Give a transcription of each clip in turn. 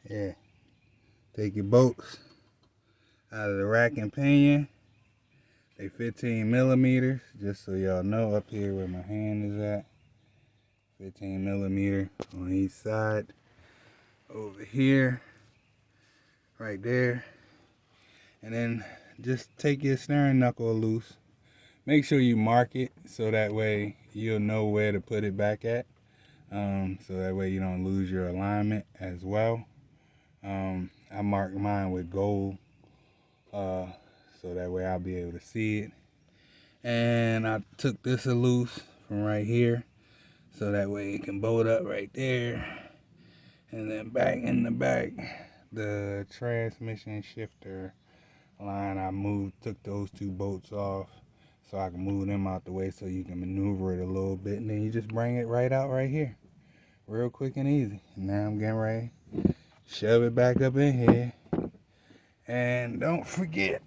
Yeah. Take your bolts out of the rack and pinion. They 15 millimeters, just so y'all know, up here where my hand is at. 15 millimeter on each side. Over here, right there. And then just take your steering knuckle loose. Make sure you mark it so that way you'll know where to put it back at. So that way you don't lose your alignment as well. I marked mine with gold, so that way I'll be able to see it. And I took this loose from right here, so that way it can bolt up right there. And then back in the back, the transmission shifter line, I took those two bolts off so I can move them out the way so you can maneuver it a little bit. And then you just bring it right out right here. Real quick and easy. Now I'm getting ready. Shove it back up in here. And don't forget,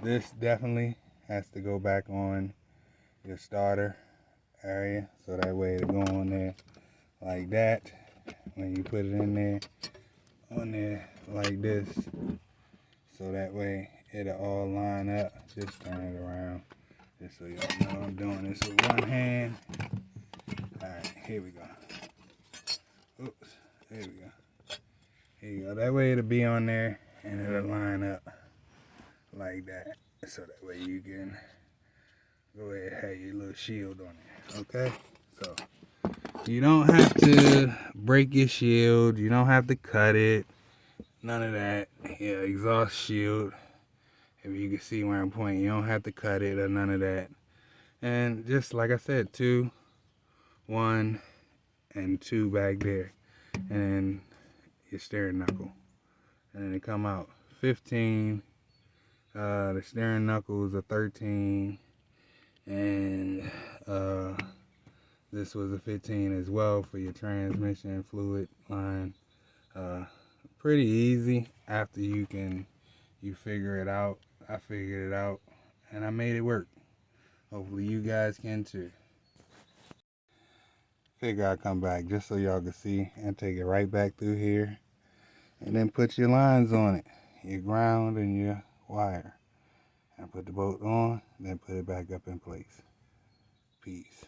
this definitely has to go back on your starter area. So that way it'll go on there like that. When you put it in there, on there like this. So that way it'll all line up. Just turn it around. Just so y'all know I'm doing this with one hand. Alright, here we go. Oops, there we go. Here you go. That way it'll be on there and it'll line up like that. So that way you can go ahead and have your little shield on there. Okay? So you don't have to break your shield. You don't have to cut it. None of that. Yeah, exhaust shield. If you can see where I'm pointing, you don't have to cut it or none of that. And just like I said, 2, 1, and 2 back there. And your steering knuckle. And then it come out 15. The steering knuckle is a 13. And this was a 15 as well for your transmission fluid line. Pretty easy after you figure it out. I figured it out and I made it work. Hopefully you guys can too. Figure I'd come back just so y'all can see and take it right back through here. And then put your lines on it, your ground and your wire. And put the bolt on, then put it back up in place. Peace.